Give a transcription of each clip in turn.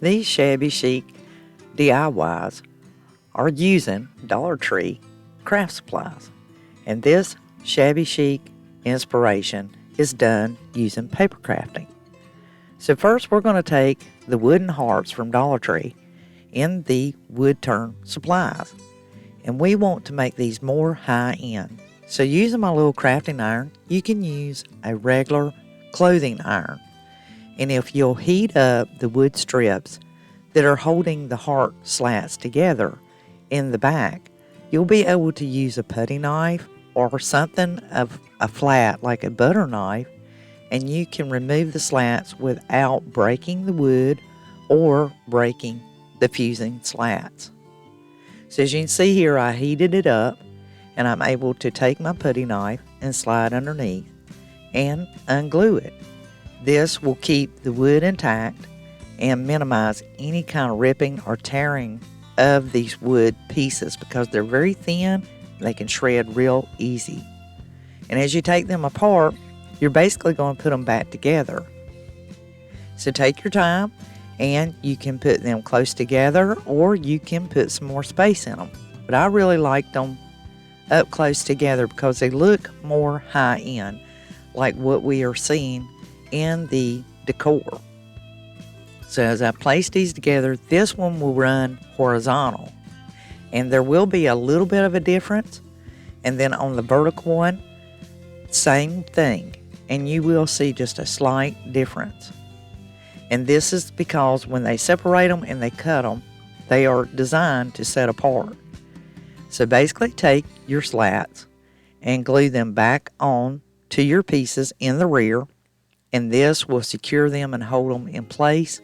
These Shabby Chic DIYs are using Dollar Tree craft supplies, and this Shabby Chic inspiration is done using paper crafting. So first we're going to take the wooden hearts from Dollar Tree in the wood turn supplies, and we want to make these more high-end. So using my little crafting iron, you can use a regular clothing iron. And if you'll heat up the wood strips that are holding the heart slats together in the back, you'll be able to use a putty knife or something of a flat like a butter knife, and you can remove the slats without breaking the wood or breaking the fusing slats. So as you can see here, I heated it up, and I'm able to take my putty knife and slide underneath and unglue it. This will keep the wood intact and minimize any kind of ripping or tearing of these wood pieces because they're very thin. They can shred real easy. And as you take them apart, you're basically going to put them back together. So take your time, and you can put them close together, or you can put some more space in them. But I really like them up close together because they look more high-end, like what we are seeing in the decor. So as I place these together, this one will run horizontal, and there will be a little bit of a difference. And then on the vertical one, same thing, and you will see just a slight difference. And this is because when they separate them and they cut them, they are designed to set apart. So basically take your slats and glue them back on to your pieces in the rear, and this will secure them and hold them in place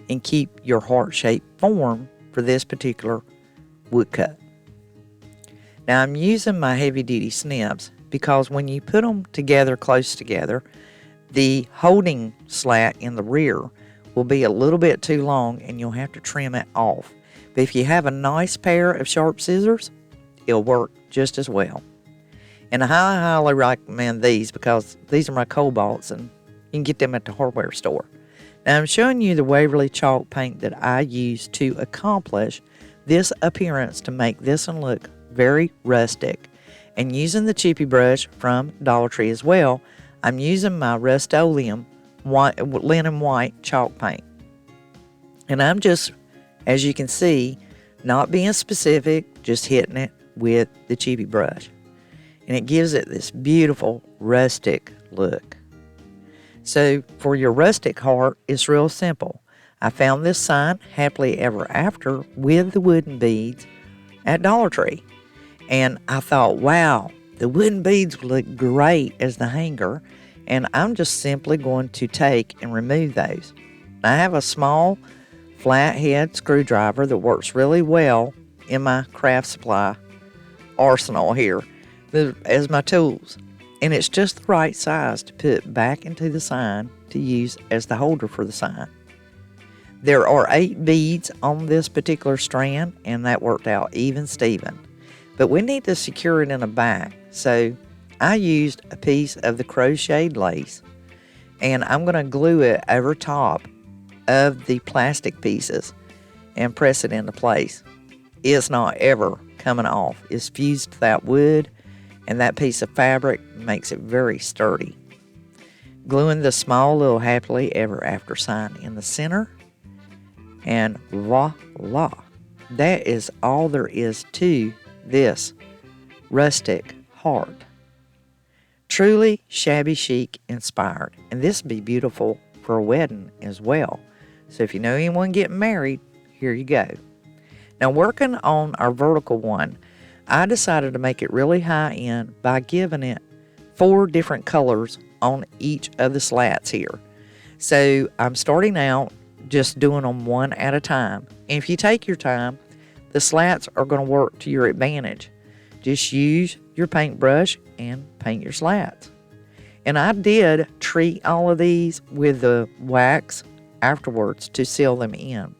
and keep your heart-shaped form for this particular woodcut. Now I'm using my heavy-duty snips because when you put them together close together, the holding slat in the rear will be a little bit too long and you'll have to trim it off. But if you have a nice pair of sharp scissors, it'll work just as well. And I highly recommend these because these are my cobalts and you can get them at the hardware store. Now I'm showing you the Waverly chalk paint that I use to accomplish this appearance to make this one look very rustic. And using the chippy brush from Dollar Tree as well, I'm using my Rust-Oleum linen white chalk paint. And I'm just, as you can see, not being specific, just hitting it with the chippy brush. And it gives it this beautiful rustic look. So for your rustic heart, it's real simple. I found this sign, Happily Ever After, with the wooden beads at Dollar Tree. And I thought, wow, the wooden beads would look great as the hanger. And I'm just simply going to take and remove those. I have a small flathead screwdriver that works really well in my craft supply arsenal here as my tools. And it's just the right size to put back into the sign to use as the holder for the sign. There are 8 beads on this particular strand, and that worked out even Steven. But we need to secure it in the back, so I used a piece of the crocheted lace, and I'm going to glue it over top of the plastic pieces and press it into place. It's not ever coming off. It's fused to that wood, and that piece of fabric makes it very sturdy. Gluing the small little Happily Ever After sign in the center, and voila. That is all there is to this rustic heart. Truly shabby chic inspired, and this would be beautiful for a wedding as well. So if you know anyone getting married, here you go. Now working on our vertical one, I decided to make it really high end by giving it 4 different colors on each of the slats here. So I'm starting out just doing them one at a time. And if you take your time, the slats are going to work to your advantage. Just use your paintbrush and paint your slats. And I did treat all of these with the wax afterwards to seal them in.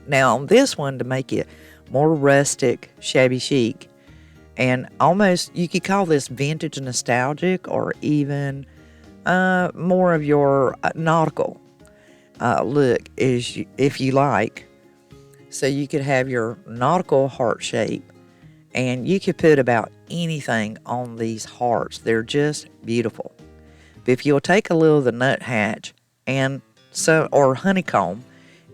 Now on this one, to make it more rustic, shabby chic, and almost, you could call this vintage nostalgic or even more of your nautical. look is, if you like. So you could have your nautical heart shape, and you could put about anything on these hearts. They're just beautiful. But if you'll take a little of the nuthatch and some, or honeycomb,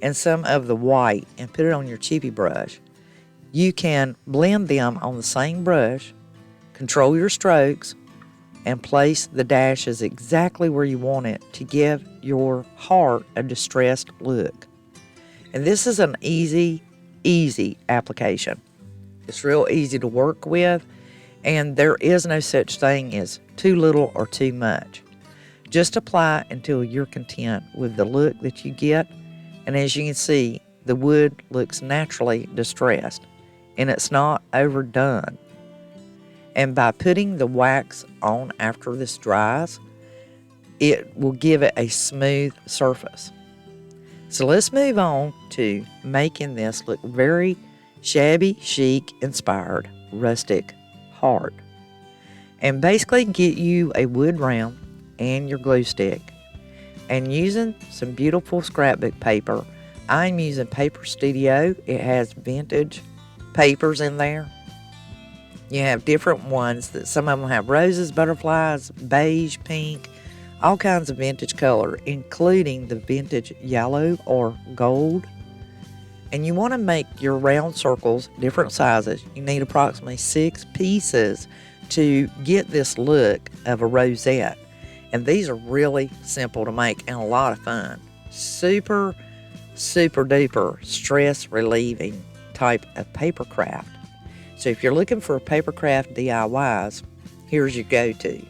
and some of the white and put it on your chippy brush, you can blend them on the same brush, control your strokes, and place the dashes exactly where you want it to give your heart a distressed look. And this is an easy application. It's real easy to work with, and there is no such thing as too little or too much. Just apply until you're content with the look that you get, and as you can see, the wood looks naturally distressed, and it's not overdone. And by putting the wax on after this dries, it will give it a smooth surface. So let's move on to making this look very shabby chic inspired rustic heart. And basically get you a wood round and your glue stick. And using some beautiful scrapbook paper, I'm using Paper Studio. It has vintage papers in there. You have different ones that some of them have roses, butterflies, beige, pink, all kinds of vintage color, including the vintage yellow or gold. And you want to make your round circles different sizes. You need approximately 6 pieces to get this look of a rosette. And these are really simple to make and a lot of fun. Super duper stress relieving type of paper craft. So if you're looking for paper craft DIYs, here's your go-to.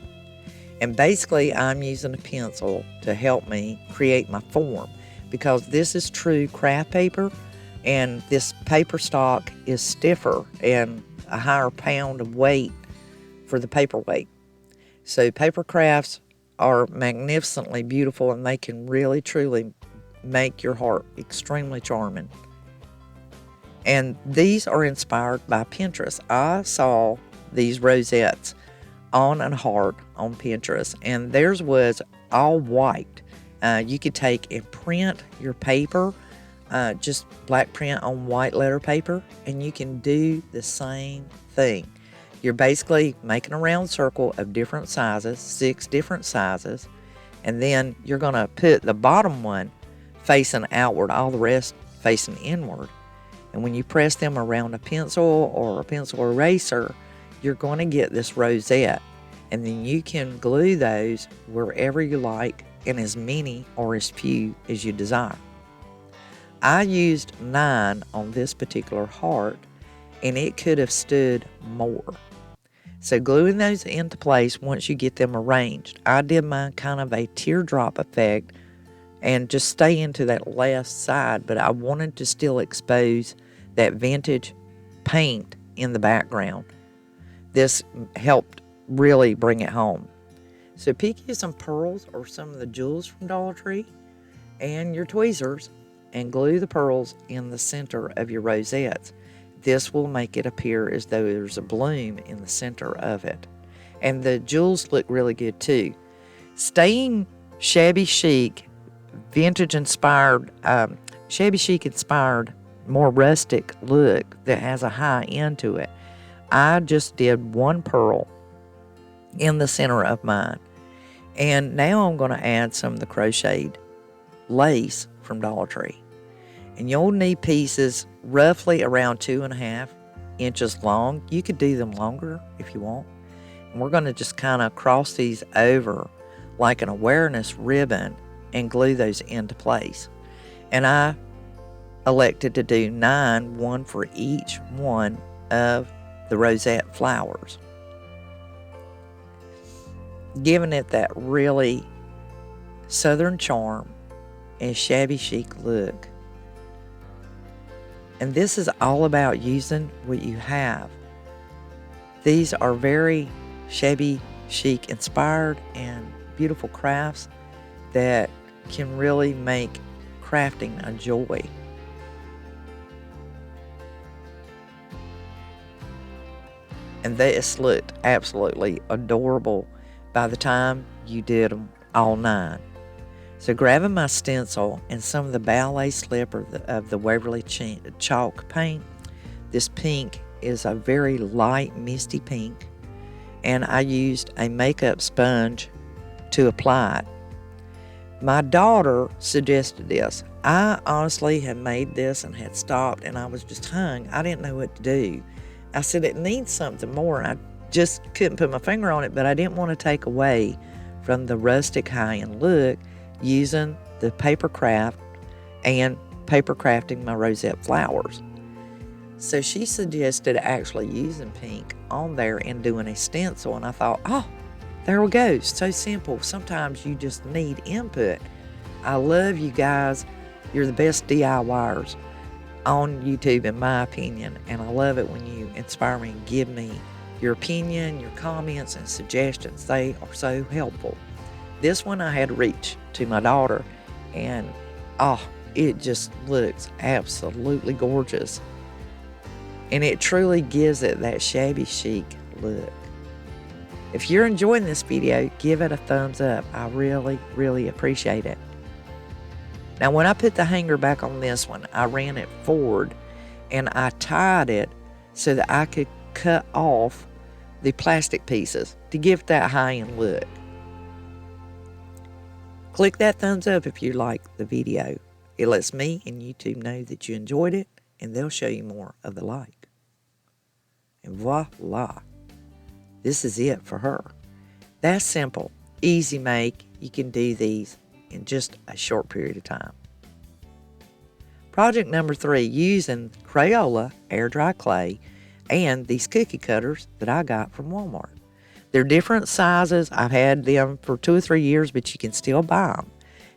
And basically I'm using a pencil to help me create my form, because this is true craft paper, and this paper stock is stiffer and a higher pound of weight for the paper weight. So paper crafts are magnificently beautiful, and they can really truly make your heart extremely charming. And these are inspired by Pinterest. I saw these rosettes on a heart on Pinterest, and theirs was all white. You could take and print your paper, just black print on white letter paper, and you can do the same thing. You're basically making a round circle of different sizes, 6 different sizes, and then you're going to put the bottom one facing outward, all the rest facing inward. And when you press them around a pencil or a pencil eraser, you're going to get this rosette. And then you can glue those wherever you like, and as many or as few as you desire. I used 9 on this particular heart, and it could have stood more. So gluing those into place once you get them arranged. I did mine kind of a teardrop effect and just stay into that last side, but I wanted to still expose that vintage paint in the background. This helped really bring it home. So pick you some pearls or some of the jewels from Dollar Tree and your tweezers, and glue the pearls in the center of your rosettes. This will make it appear as though there's a bloom in the center of it. And the jewels look really good too. Staying shabby chic, vintage inspired, shabby chic inspired, more rustic look that has a high end to it. I just did 1 pearl in the center of mine. And now I'm going to add some of the crocheted lace from Dollar Tree. And you'll need pieces roughly around 2.5 inches long. You could do them longer if you want. And we're going to just kind of cross these over like an awareness ribbon and glue those into place. And I elected to do 9, 1 for each one of the rosette flowers, giving it that really southern charm and shabby chic look. And this is all about using what you have. These are very shabby chic inspired and beautiful crafts that can really make crafting a joy. And this looked absolutely adorable by the time you did them all 9. So grabbing my stencil and some of the ballet slip of the Waverly chalk paint, this pink is a very light misty pink, and I used a makeup sponge to apply it. My daughter suggested this. I honestly had made this and had stopped, and I was just hung. I didn't know what to do. I said it needs something more. I just couldn't put my finger on it, but I didn't want to take away from the rustic high-end look using the paper craft and paper crafting my rosette flowers. So she suggested actually using pink on there and doing a stencil, and I thought, oh, there we go. So simple. Sometimes you just need input. I love you guys. You're the best DIYers on YouTube, in my opinion, and I love it when you inspire me and give me your opinion, your comments, and suggestions. They are so helpful. This one I had to reach to my daughter, and it just looks absolutely gorgeous. And it truly gives it that shabby chic look. If you're enjoying this video, give it a thumbs up. I really, really appreciate it. Now, when I put the hanger back on this one, I ran it forward and I tied it so that I could cut off the plastic pieces to give that high-end look. Click that thumbs up if you like the video. It lets me and YouTube know that you enjoyed it, and they'll show you more of the like. And voila, this is it for her. That's simple, easy make. You can do these in just a short period of time. Project number 3, using Crayola air dry clay and these cookie cutters that I got from Walmart. They're different sizes. I've had them for 2 or 3 years, but you can still buy them.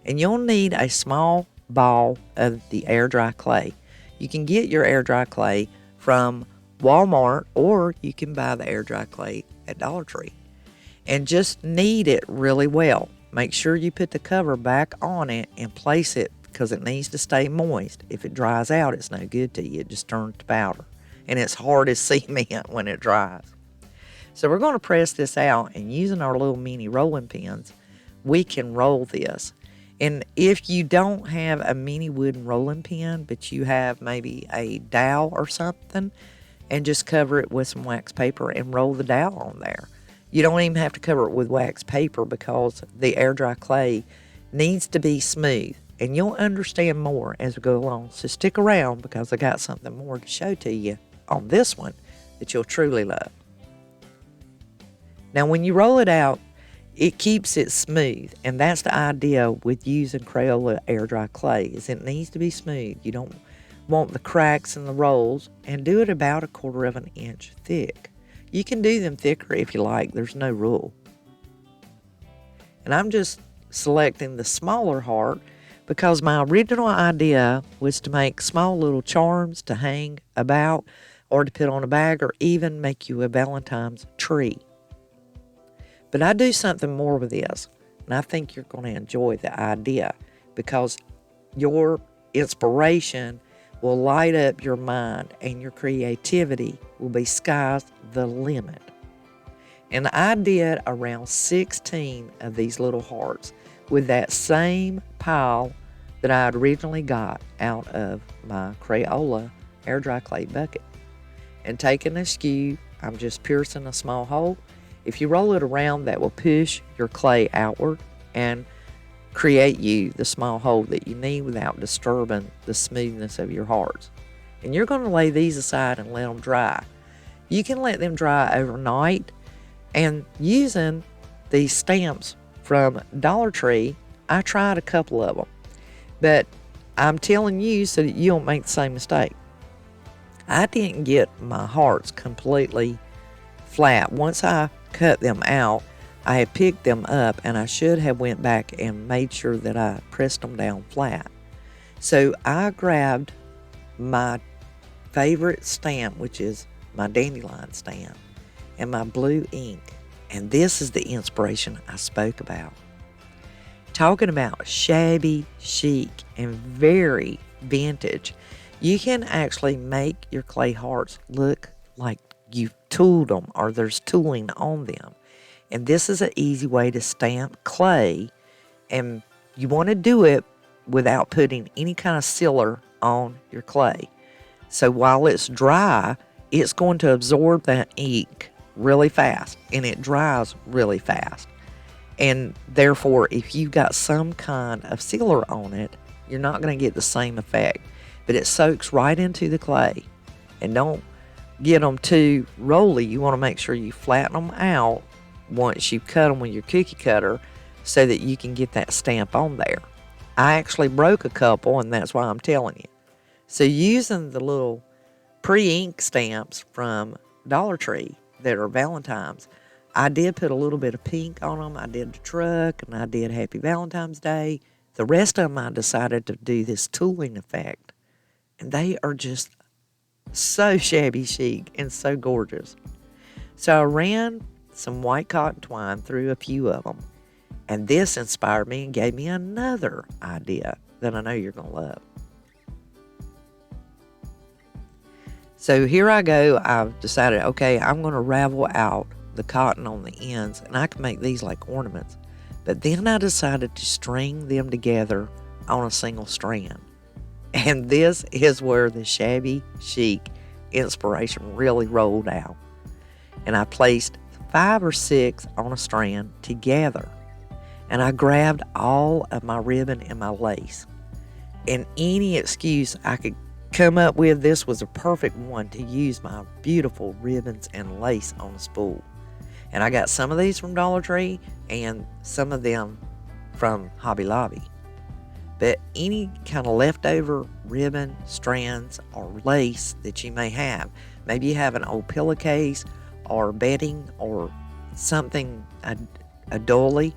And you'll need a small ball of the air dry clay. You can get your air dry clay from Walmart, or you can buy the air dry clay at Dollar Tree. And just knead it really well. Make sure you put the cover back on it and place it, because it needs to stay moist. If it dries out, it's no good to you. It just turns to powder. And it's hard as cement when it dries. So we're going to press this out, and using our little mini rolling pins, we can roll this. And if you don't have a mini wooden rolling pin, but you have maybe a dowel or something, and just cover it with some wax paper and roll the dowel on there. You don't even have to cover it with wax paper, because the air dry clay needs to be smooth. And you'll understand more as we go along. So stick around, because I got something more to show to you on this one that you'll truly love. Now, when you roll it out, it keeps it smooth, and that's the idea with using Crayola air dry clay, is it needs to be smooth. You don't want the cracks in the rolls, and do it about 1/4 of an inch thick. You can do them thicker if you like. There's no rule. And I'm just selecting the smaller heart, because my original idea was to make small little charms to hang about, or to put on a bag, or even make you a Valentine's tree. But I do something more with this, and I think you're going to enjoy the idea, because your inspiration will light up your mind, and your creativity will be sky's the limit. And I did around 16 of these little hearts with that same pile that I had originally got out of my Crayola air dry clay bucket. And taking a skew, I'm just piercing a small hole. If you roll it around, that will push your clay outward and create you the small hole that you need without disturbing the smoothness of your hearts. And you're going to lay these aside and let them dry. You can let them dry overnight, and using these stamps from Dollar Tree, I tried a couple of them, but I'm telling you so that you don't make the same mistake. I didn't get my hearts completely flat. Once I cut them out, I had picked them up, and I should have went back and made sure that I pressed them down flat. So I grabbed my favorite stamp, which is my dandelion stamp, and my blue ink. And this is the inspiration I spoke about. Talking about shabby chic and very vintage, you can actually make your clay hearts look like you've tooled them, or there's tooling on them. And this is an easy way to stamp clay and you want to do it without putting any kind of sealer on your clay. So while it's dry, it's going to absorb that ink really fast, and it dries really fast. And therefore, if you've got some kind of sealer on it, you're not going to get the same effect. But it soaks right into the clay. And don't get them too rolly. You want to make sure you flatten them out once you cut them with your cookie cutter so that you can get that stamp on there. I actually broke a couple, and that's why I'm telling you. So using the little pre-ink stamps from Dollar Tree that are Valentine's, I did put a little bit of pink on them. I did the truck, and I did Happy Valentine's Day. The rest of them I decided to do this tooling effect. And they are just so shabby chic and so gorgeous. So I ran some white cotton twine through a few of them. And this inspired me and gave me another idea that I know you're going to love. So here I go. I've decided, okay, I'm going to ravel out the cotton on the ends, and I can make these like ornaments. But then I decided to string them together on a single strand. And this is where the shabby chic inspiration really rolled out. And I placed 5 or 6 on a strand together. And I grabbed all of my ribbon and my lace. And any excuse I could come up with, this was a perfect one to use my beautiful ribbons and lace on a spool. And I got some of these from Dollar Tree and some of them from Hobby Lobby. But any kind of leftover ribbon, strands, or lace that you may have, maybe you have an old pillowcase or bedding or something, a dolly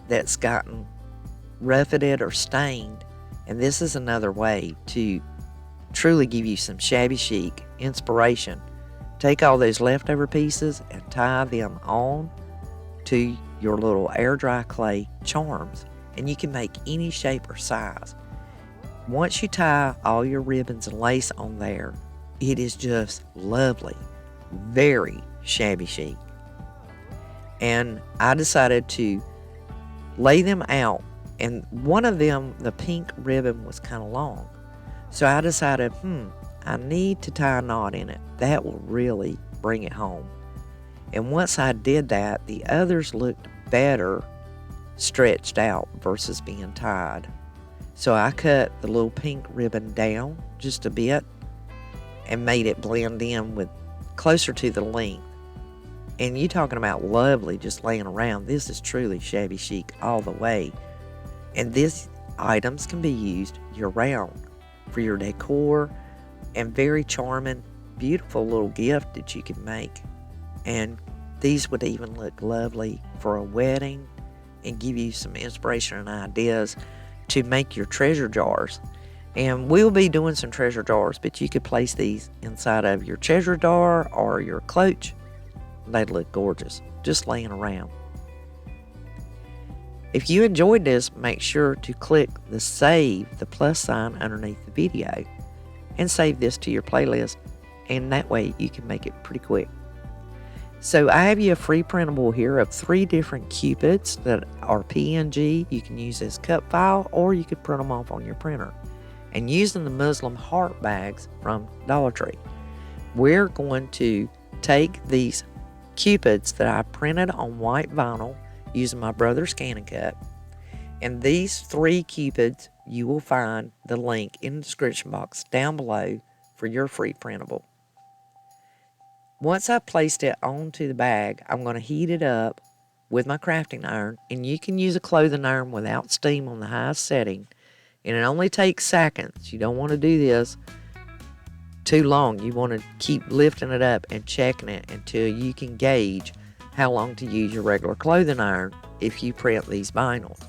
that's gotten roughed or stained. And this is another way to truly give you some shabby chic inspiration. Take all those leftover pieces and tie them on to your little air dry clay charms, and you can make any shape or size. Once you tie all your ribbons and lace on there, it is just lovely, very shabby chic. And I decided to lay them out, and one of them, the pink ribbon, was kind of long. So I decided, I need to tie a knot in it. That will really bring it home. And once I did that, the others looked better stretched out versus being tied. So I cut the little pink ribbon down just a bit and made it blend in with closer to the length. And you talking about lovely just laying around. This is truly shabby chic all the way. And these items can be used year-round for your decor, and very charming, beautiful little gift that you can make. And these would even look lovely for a wedding and give you some inspiration and ideas to make your treasure jars. And we'll be doing some treasure jars, but you could place these inside of your treasure jar or your clutch. They'd look gorgeous, just laying around. If you enjoyed this, make sure to click the save, the plus sign underneath the video, and save this to your playlist, and that way you can make it pretty quick. So I have you a free printable here of 3 different Cupids that are PNG. You can use as cut file, or you could print them off on your printer. And using the Muslin heart bags from Dollar Tree, we're going to take these Cupids that I printed on white vinyl using my brother's Scan and Cut. And these 3 Cupids, you will find the link in the description box down below for your free printable. Once I've placed it onto the bag, I'm going to heat it up with my crafting iron. And you can use a clothing iron without steam on the highest setting. And it only takes seconds. You don't want to do this too long. You want to keep lifting it up and checking it until you can gauge how long to use your regular clothing iron if you print these vinyls.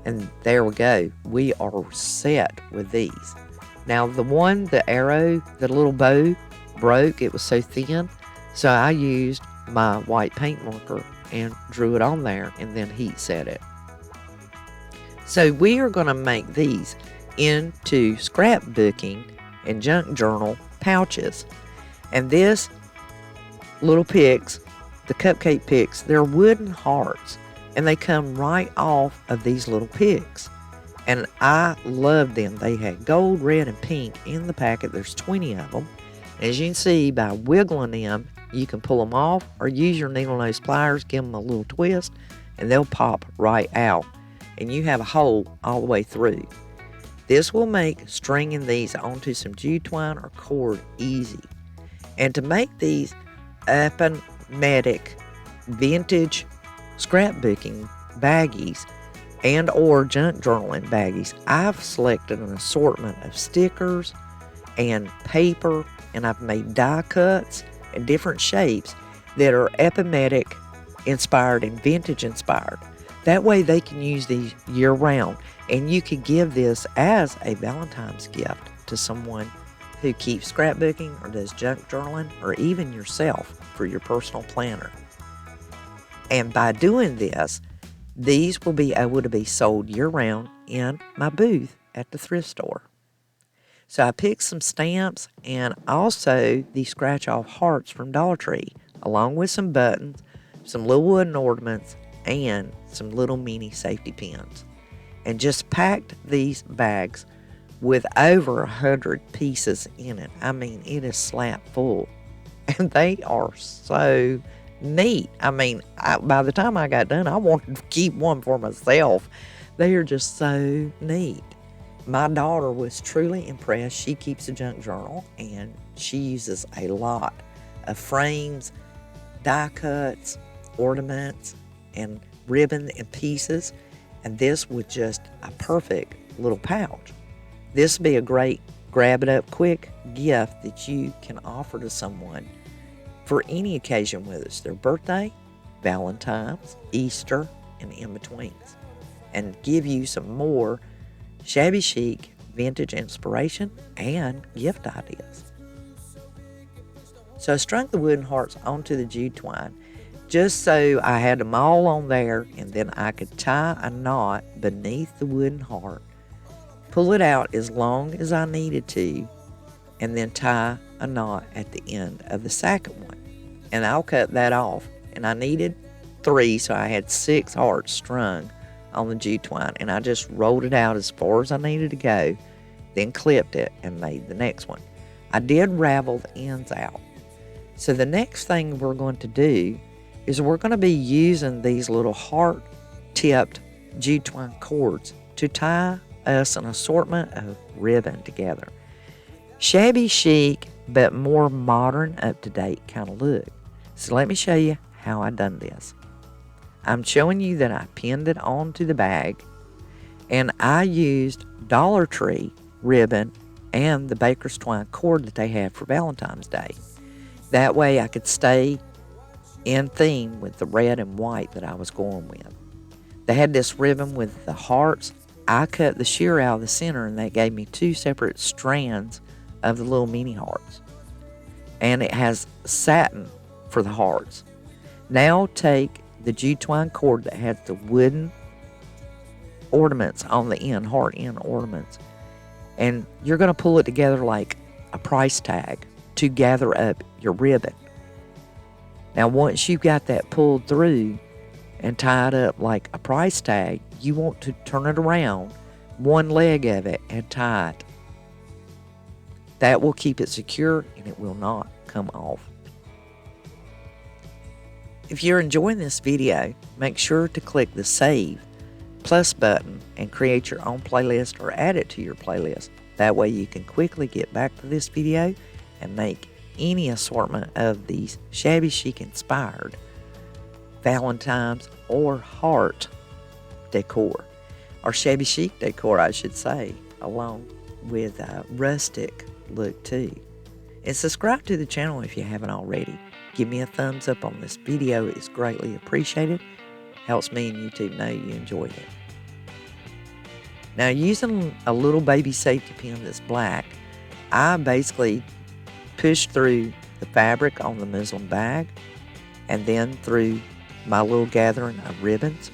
And there we go. We are set with these. Now the arrow, the little bow broke. It was so thin. So I used my white paint marker and drew it on there and then heat set it. So we are going to make these into scrapbooking and junk journal pouches. And this little picks, the cupcake picks, they're wooden hearts. and they come right off of these little picks. And I love them. They had gold, red, and pink in the packet. There's 20 of them. As you can see, by wiggling them, you can pull them off or use your needle nose pliers, give them a little twist, and they'll pop right out. And you have a hole all the way through. This will make stringing these onto some jute twine or cord easy. And to make these epimetic vintage scrapbooking baggies and or junk journaling baggies, I've selected an assortment of stickers and paper, and I've made die cuts and different shapes that are epimetic inspired and vintage inspired. That way they can use these year round, and you could give this as a Valentine's gift to someone who keeps scrapbooking or does junk journaling, or even yourself for your personal planner. And by doing this, these will be able to be sold year round in my booth at the thrift store. So I picked some stamps and also the scratch off hearts from Dollar Tree, along with some buttons, some little wooden ornaments, and some little mini safety pins. And just packed these bags with over 100 pieces in it. I mean, it is slap full. And they are so neat. I mean, by the time I got done, I wanted to keep one for myself. They are just so neat. My daughter was truly impressed. She keeps a junk journal, and she uses a lot of frames, die cuts, ornaments, and ribbon and pieces. And this was just a perfect little pouch. This would be a great grab it up quick gift that you can offer to someone for any occasion, whether it's their birthday, Valentine's, Easter, and in-betweens, and give you some more shabby chic vintage inspiration and gift ideas. So I strung the wooden hearts onto the jute twine just so I had them all on there, and then I could tie a knot beneath the wooden heart, pull it out as long as I needed to, and then tie a knot at the end of the second one. And I'll cut that off. And I needed 3, so I had 6 hearts strung on the jute twine, and I just rolled it out as far as I needed to go, then clipped it and made the next one. I did ravel the ends out. So the next thing we're going to do is we're going to be using these little heart-tipped jute twine cords to tie us an assortment of ribbon together. Shabby chic, but more modern, up-to-date kind of look. So let me show you how I done this. I'm showing you that I pinned it onto the bag, and I used Dollar Tree ribbon and the baker's twine cord that they had for Valentine's Day. That way I could stay in theme with the red and white that I was going with. They had this ribbon with the hearts. I cut the shear out of the center, and that gave me 2 separate strands of the little mini hearts. And it has satin for the hearts. Now take the jute twine cord that has the wooden ornaments on the end, heart end ornaments, and you're going to pull it together like a price tag to gather up your ribbon. Now once you've got that pulled through and tied up like a price tag, you want to turn it around, one leg of it, and tie it. That will keep it secure and it will not come off. If you're enjoying this video, make sure to click the Save Plus button and create your own playlist or add it to your playlist. That way you can quickly get back to this video and make any assortment of these shabby chic inspired Valentine's or heart decor, or shabby chic decor I should say, along with a rustic look too. And subscribe to the channel if you haven't already. Give me a thumbs up on this video. It's greatly appreciated. Helps me and YouTube know you enjoyed it. Now using a little baby safety pin that's black, I basically pushed through the fabric on the Muslin bag and then through my little gathering of ribbons,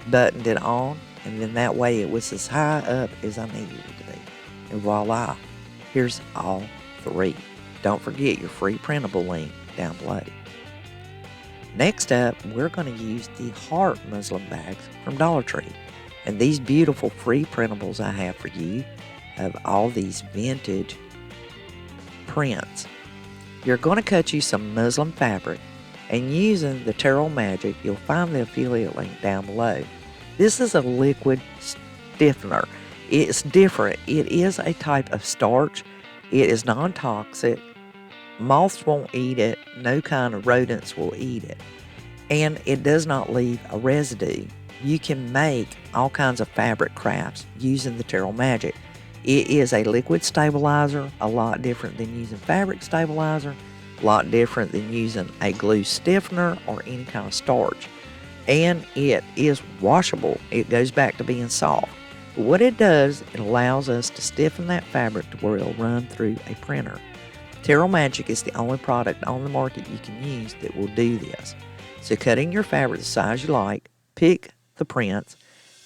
buttoned it on, and then that way it was as high up as I needed it to be. And voila, here's all 3. Don't forget your free printable link down below. Next up, we're going to use the Heart muslin bags from Dollar Tree. And these beautiful free printables I have for you of all these vintage prints. You're going to cut you some muslin fabric, and using the Terrell Magic, you'll find the affiliate link down below. This is a liquid stiffener. It's different. It is a type of starch. It is non-toxic. Moths won't eat it. No kind of rodents will eat it. And it does not leave a residue. You can make all kinds of fabric crafts using the Terrell Magic. It is a liquid stabilizer, a lot different than using fabric stabilizer, a lot different than using a glue stiffener or any kind of starch. And it is washable. It goes back to being soft. But what it does, it allows us to stiffen that fabric to where it'll run through a printer. Terrell Magic is the only product on the market you can use that will do this. So cutting your fabric the size you like, pick the prints,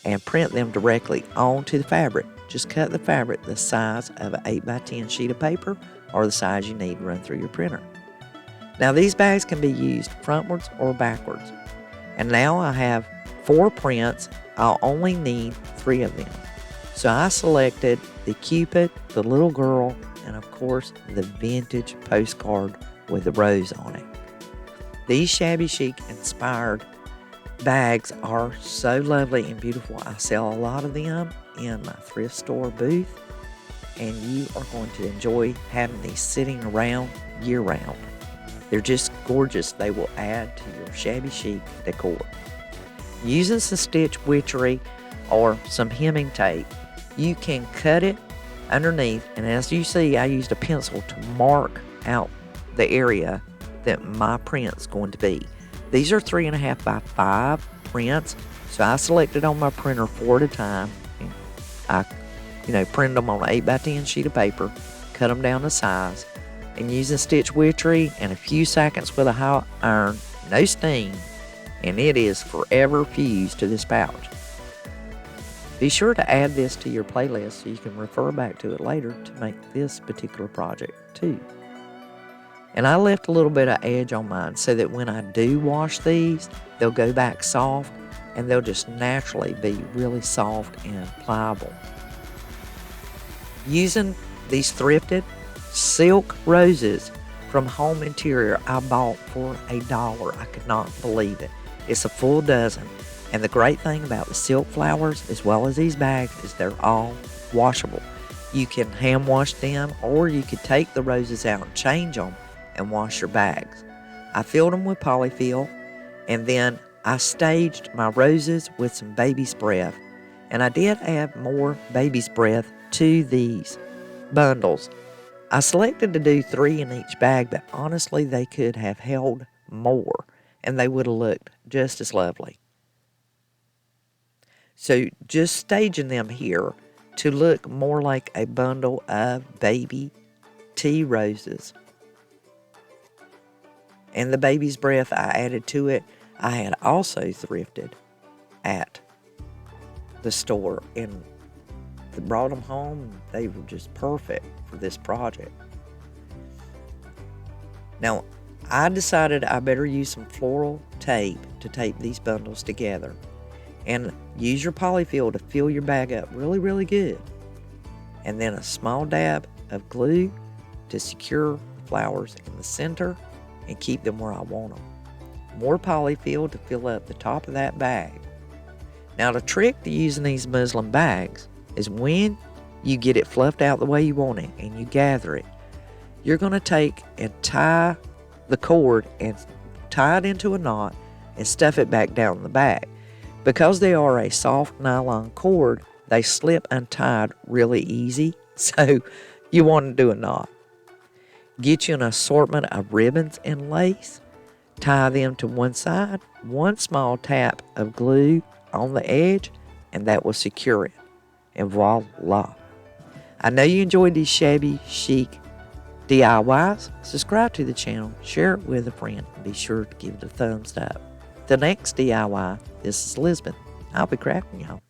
and print them directly onto the fabric. Just cut the fabric the size of an 8x10 sheet of paper or the size you need to run through your printer. Now these bags can be used frontwards or backwards. And now I have 4 prints. I'll only need 3 of them. So I selected the Cupid, the little girl, and of course the vintage postcard with the rose on it. These shabby chic inspired bags are so lovely and beautiful. I sell a lot of them in my thrift store booth, and you are going to enjoy having these sitting around year round. They're just gorgeous. They will add to your shabby chic decor. Using some stitch witchery or some hemming tape, you can cut it underneath, and as you see, I used a pencil to mark out the area that my print's going to be. These are 3.5 by 5 prints, so I selected on my printer 4 at a time. And I, printed them on an 8x10 sheet of paper, cut them down to size, and using stitch witchery and a few seconds with a hot iron, no steam, and it is forever fused to this pouch. Be sure to add this to your playlist so you can refer back to it later to make this particular project too. And I left a little bit of edge on mine so that when I do wash these, they'll go back soft and they'll just naturally be really soft and pliable. Using these thrifted silk roses from Home Interior I bought for $1. I could not believe it. It's a full dozen. And the great thing about the silk flowers as well as these bags is they're all washable. You can hand wash them, or you could take the roses out and change them and wash your bags. I filled them with polyfill, and then I staged my roses with some baby's breath. And I did add more baby's breath to these bundles. I selected to do 3 in each bag, but honestly they could have held more and they would have looked just as lovely. So just staging them here to look more like a bundle of baby tea roses. And the baby's breath I added to it, I had also thrifted at the store and brought them home. They were just perfect for this project. Now, I decided I better use some floral tape to tape these bundles together. And use your polyfill to fill your bag up really, really good. And then a small dab of glue to secure the flowers in the center and keep them where I want them. More polyfill to fill up the top of that bag. Now the trick to using these muslin bags is when you get it fluffed out the way you want it and you gather it, you're going to take and tie the cord and tie it into a knot and stuff it back down in the bag. Because they are a soft nylon cord, they slip untied really easy, so you want to do a knot. Get you an assortment of ribbons and lace, tie them to one side, one small tap of glue on the edge, and that will secure it. And voila. I know you enjoyed these shabby chic DIYs. Subscribe to the channel, share it with a friend, and be sure to give it a thumbs up. The next DIY, this is Lisbon. I'll be crafting y'all.